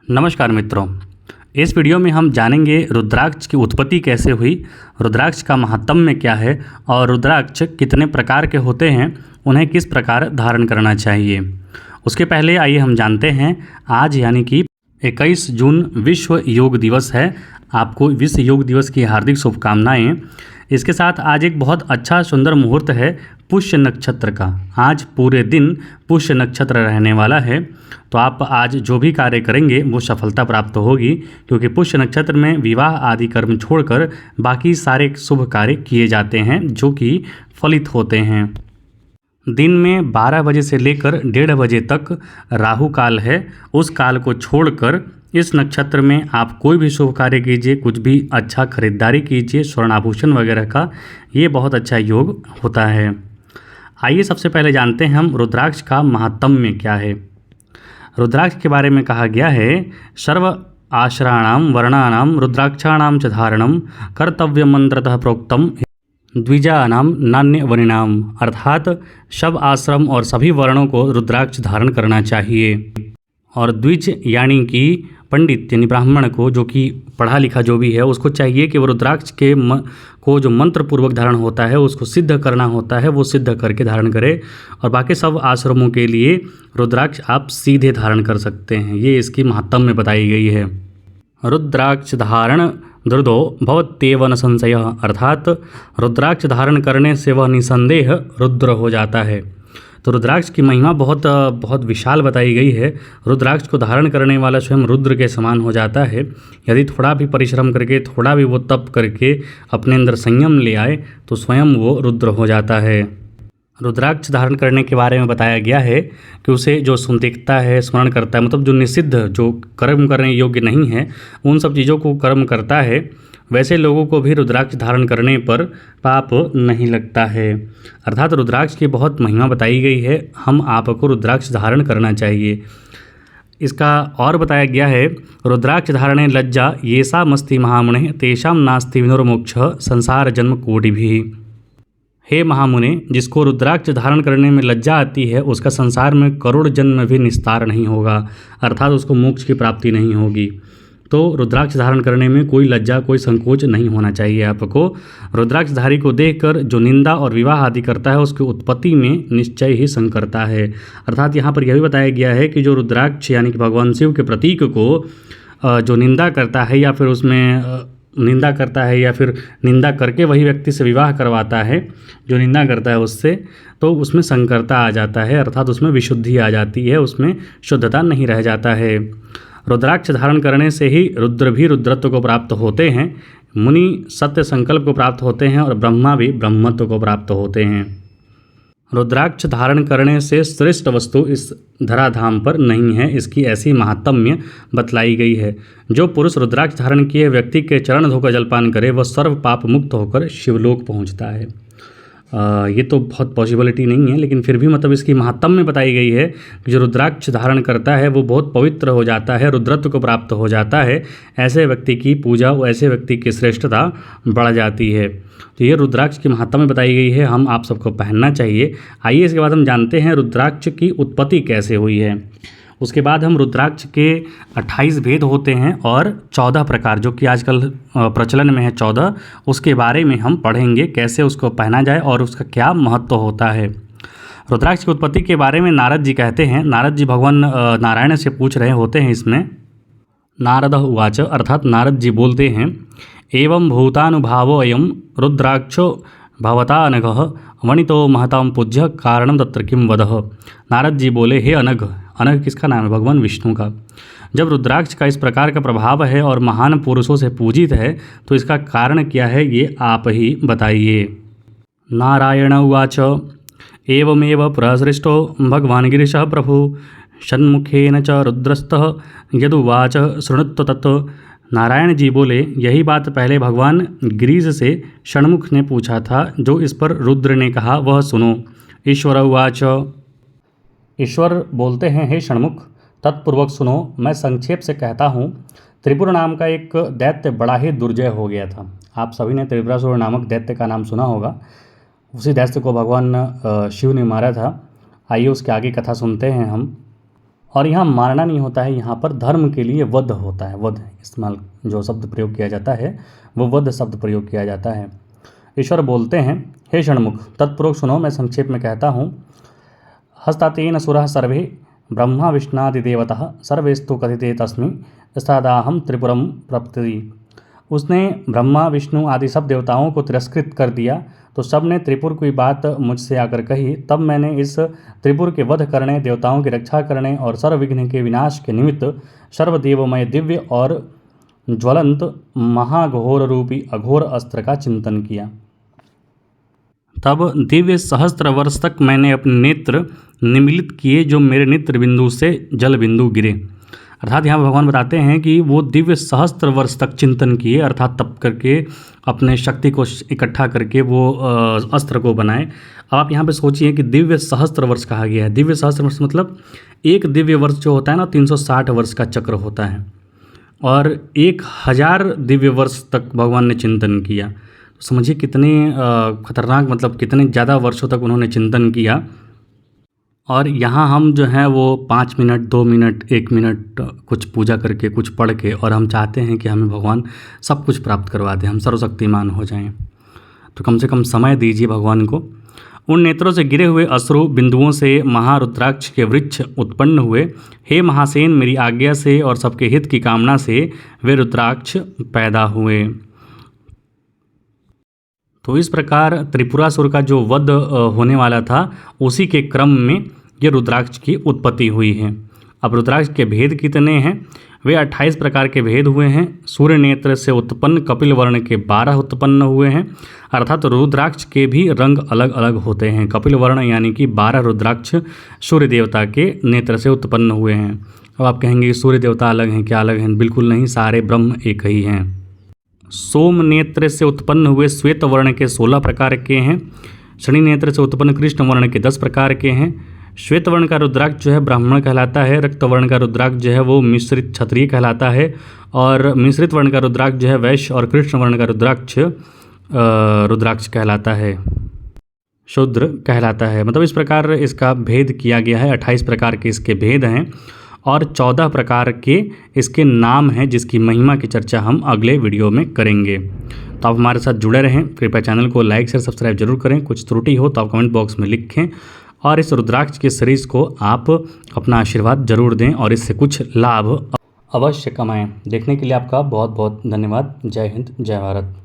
नमस्कार मित्रों, इस वीडियो में हम जानेंगे रुद्राक्ष की उत्पत्ति कैसे हुई, रुद्राक्ष का महात्म्य क्या है और रुद्राक्ष कितने प्रकार के होते हैं, उन्हें किस प्रकार धारण करना चाहिए। उसके पहले आइए हम जानते हैं, आज यानी कि 21 जून विश्व योग दिवस है। आपको विश्व योग दिवस की हार्दिक शुभकामनाएं। इसके साथ आज एक बहुत अच्छा सुंदर मुहूर्त है पुष्य नक्षत्र का। आज पूरे दिन पुष्य नक्षत्र रहने वाला है, तो आप आज जो भी कार्य करेंगे वो सफलता प्राप्त होगी, क्योंकि पुष्य नक्षत्र में विवाह आदि कर्म छोड़कर बाकी सारे शुभ कार्य किए जाते हैं जो कि फलित होते हैं। दिन में 12 बजे से लेकर 1:30 बजे तक राहु काल है। उस काल को छोड़कर इस नक्षत्र में आप कोई भी शुभ कार्य कीजिए, कुछ भी अच्छा खरीदारी कीजिए, स्वर्ण आभूषण वगैरह का, ये बहुत अच्छा योग होता है। आइए सबसे पहले जानते हैं हम रुद्राक्ष का महात्म्य क्या है। रुद्राक्ष के बारे में कहा गया है, सर्व आश्रणाम वर्णानाम रुद्राक्षाणाम च धारणम कर्तव्य मंत्रतः प्रोक्तम द्विजानाम नान्य वनिनाम, अर्थात सब आश्रम और सभी वर्णों को रुद्राक्ष धारण करना चाहिए। और द्विज यानी कि पंडित यानी ब्राह्मण को, जो कि पढ़ा लिखा जो भी है, उसको चाहिए कि वो रुद्राक्ष के को जो मंत्र पूर्वक धारण होता है उसको सिद्ध करना होता है, वो सिद्ध करके धारण करे। और बाकी सब आश्रमों के लिए रुद्राक्ष आप सीधे धारण कर सकते हैं। ये इसकी महात्म्य में बताई गई है। रुद्राक्ष धारण दुर्दो भवत्येव न संशय, अर्थात रुद्राक्ष धारण करने से वह निसंदेह रुद्र हो जाता है। तो रुद्राक्ष की महिमा बहुत विशाल बताई गई है। रुद्राक्ष को धारण करने वाला स्वयं रुद्र के समान हो जाता है। यदि थोड़ा भी परिश्रम करके, थोड़ा भी वो तप करके अपने अंदर संयम ले आए तो स्वयं वो रुद्र हो जाता है। रुद्राक्ष धारण करने के बारे में बताया गया है कि उसे जो देखता है, स्मरण करता है, मतलब जो निषिद्ध, जो कर्म करने योग्य नहीं है, उन सब चीज़ों को कर्म करता है, वैसे लोगों को भी रुद्राक्ष धारण करने पर पाप नहीं लगता है। अर्थात रुद्राक्ष की बहुत महिमा बताई गई है, हम आपको रुद्राक्ष धारण करना चाहिए। इसका और बताया गया है, रुद्राक्ष धारणे लज्जा येषा मस्ति महामुने तेषां नास्ति विनुर्मोक्ष संसार जन्म कोटि भी। हे महामुने, जिसको रुद्राक्ष धारण करने में लज्जा आती है उसका संसार में करोड़ जन्म में भी निस्तार नहीं होगा, अर्थात उसको मोक्ष की प्राप्ति नहीं होगी। तो रुद्राक्ष धारण करने में कोई लज्जा, कोई संकोच नहीं होना चाहिए आपको। रुद्राक्षधारी को देखकर जो निंदा और विवाह आदि करता है उसकी उत्पत्ति में निश्चय ही संग करता है। अर्थात यहाँ पर यह भी बताया गया है कि जो रुद्राक्ष यानी कि भगवान शिव के प्रतीक को जो निंदा करता है या फिर उसमें निंदा करता है या फिर निंदा करके वही व्यक्ति से विवाह करवाता है, जो निंदा करता है उससे, तो उसमें संकरता आ जाता है, अर्थात उसमें विशुद्धि आ जाती है, उसमें शुद्धता नहीं रह जाता है। रुद्राक्ष धारण करने से ही रुद्र भी रुद्रत्व को प्राप्त होते हैं, मुनि सत्य संकल्प को प्राप्त होते हैं और ब्रह्मा भी ब्रह्मत्व को प्राप्त होते हैं। रुद्राक्ष धारण करने से श्रेष्ठ वस्तु इस धराधाम पर नहीं है, इसकी ऐसी महात्म्य बतलाई गई है। जो पुरुष रुद्राक्ष धारण किए व्यक्ति के चरण धोकर जलपान करे वह सर्व पाप मुक्त होकर शिवलोक पहुंचता है। ये तो बहुत पॉसिबिलिटी नहीं है, लेकिन फिर भी मतलब इसकी महात्म्य बताई गई है कि जो रुद्राक्ष धारण करता है वो बहुत पवित्र हो जाता है, रुद्रत्व को प्राप्त हो जाता है। ऐसे व्यक्ति की पूजा, ऐसे व्यक्ति की श्रेष्ठता बढ़ जाती है। तो ये रुद्राक्ष की महात्म्य बताई गई है, हम आप सबको पहनना चाहिए। आइए इसके बाद हम जानते हैं रुद्राक्ष की उत्पत्ति कैसे हुई है। उसके बाद हम रुद्राक्ष के 28 भेद होते हैं और 14 प्रकार, जो कि आजकल प्रचलन में है 14, उसके बारे में हम पढ़ेंगे, कैसे उसको पहना जाए और उसका क्या महत्व होता है। रुद्राक्ष की उत्पत्ति के बारे में नारद जी कहते हैं, नारद जी भगवान नारायण से पूछ रहे होते हैं इसमें। नारद उवाच, अर्थात नारद जी बोलते हैं, एवं भूतानुभावो अयम रुद्राक्षो भवता अनघ वणितो महतां पूज्य कारणम तत्र किम वदः। नारद जी बोले, हे अनघ, अनघ किसका नाम है? भगवान विष्णु का। जब रुद्राक्ष का इस प्रकार का प्रभाव है और महान पुरुषों से पूजित है तो इसका कारण क्या है, ये आप ही बताइए। नारायण उवाच, एवमेव प्रसृष्टो भगवान् गिरिशः प्रभु षण्मुखेन च रुद्रस्तः यदुवाच शृणुत्व तत्। नारायण जी बोले, यही बात पहले भगवान गिरीश से षण्मुख ने पूछा था, जो इस पर रुद्र ने कहा वह सुनो। ईश्वर उवाच, ईश्वर बोलते हैं, हे षण्मुख तत्पूर्वक सुनो, मैं संक्षेप से कहता हूँ। त्रिपुर नाम का एक दैत्य बड़ा ही दुर्जय हो गया था। आप सभी ने त्रिपुरासुर नामक दैत्य का नाम सुना होगा। उसी दैत्य को भगवान शिव ने मारा था। आइए उसके आगे कथा सुनते हैं हम। और यहाँ मारना नहीं होता है, यहाँ पर धर्म के लिए वध होता है। वध इस्तेमाल जो शब्द प्रयोग किया जाता है वो वध शब्द प्रयोग किया जाता है। ईश्वर बोलते हैं, हे षण्मुख, तत्पूर्वक सुनो, मैं संक्षेप में कहता हूँ। हस्तातेन सुरः सर्वे ब्रह्मा विष्णादिदेवतः सर्वेस्तु कथिते तस्मै स्थादाहम त्रिपुरम प्रपति। उसने ब्रह्मा विष्णु आदि सब देवताओं को तिरस्कृत कर दिया, तो सब ने त्रिपुर की बात मुझसे आकर कही। तब मैंने इस त्रिपुर के वध करने, देवताओं की रक्षा करने और सर्वविघ्न के विनाश के निमित्त सर्वदेवमय दिव्य और ज्वलंत महाघोर रूपी अघोर अस्त्र का चिंतन किया। तब दिव्य सहस्त्र वर्ष तक मैंने अपने नेत्र निमीलित किए, जो मेरे नेत्र बिंदु से जल बिंदु गिरे। अर्थात यहाँ भगवान बताते हैं कि वो दिव्य सहस्त्र वर्ष तक चिंतन किए, अर्थात तप करके अपने शक्ति को इकट्ठा करके वो अस्त्र को बनाए। अब आप यहाँ पे सोचिए कि दिव्य सहस्त्र वर्ष कहा गया है। दिव्य सहस्त्र वर्ष मतलब एक दिव्य वर्ष जो होता है ना 360 वर्ष का चक्र होता है, और 1000 दिव्य वर्ष तक भगवान ने चिंतन किया। तो समझिए कितने खतरनाक, मतलब कितने ज़्यादा वर्षों तक उन्होंने चिंतन किया। और यहाँ हम जो है वो 5 मिनट 2 मिनट 1 मिनट कुछ पूजा करके कुछ पढ़ के, और हम चाहते हैं कि हमें भगवान सब कुछ प्राप्त करवा दें, हम सर्वशक्तिमान हो जाएं। तो कम से कम समय दीजिए भगवान को। उन नेत्रों से गिरे हुए अश्रु बिंदुओं से महारुद्राक्ष के वृक्ष उत्पन्न हुए। हे महासेन, मेरी आज्ञा से और सबके हित की कामना से वे रुद्राक्ष पैदा हुए। तो इस प्रकार त्रिपुरासुर का जो वध होने वाला था, उसी के क्रम में ये रुद्राक्ष की उत्पत्ति हुई है। अब रुद्राक्ष के भेद कितने हैं? वे 28 प्रकार के भेद हुए हैं। सूर्य नेत्र से उत्पन्न कपिल वर्ण के 12 उत्पन्न हुए हैं। अर्थात रुद्राक्ष के भी रंग अलग अलग होते हैं। कपिल वर्ण यानी कि 12 रुद्राक्ष सूर्य देवता के नेत्र से उत्पन्न हुए हैं। अब आप कहेंगे कि सूर्य देवता अलग हैं, क्या अलग हैं? बिल्कुल नहीं, सारे ब्रह्म एक ही हैं। सोम नेत्र से उत्पन्न हुए श्वेत वर्ण के 16 प्रकार के हैं। शनि नेत्र से उत्पन्न कृष्ण वर्ण के 10 प्रकार के हैं। श्वेत वर्ण का रुद्राक्ष जो है ब्राह्मण कहलाता है। रक्त वर्ण का रुद्राक्ष जो है वो मिश्रित क्षत्रिय कहलाता है। और मिश्रित वर्ण का रुद्राक्ष जो है वैश्य, और कृष्ण वर्ण का रुद्राक्ष कहलाता है, शूद्र कहलाता है। मतलब इस प्रकार इसका भेद किया गया है। 28 प्रकार के इसके भेद हैं और 14 प्रकार के इसके नाम हैं, जिसकी महिमा की चर्चा हम अगले वीडियो में करेंगे। तो आप हमारे साथ जुड़े रहें। कृपया चैनल को लाइक शेयर सब्सक्राइब जरूर करें। कुछ त्रुटि हो तो आप कमेंट बॉक्स में लिखें, और इस रुद्राक्ष की सीरीज़ को आप अपना आशीर्वाद जरूर दें और इससे कुछ लाभ अवश्य कमाएं। देखने के लिए आपका बहुत बहुत धन्यवाद। जय हिंद, जय भारत।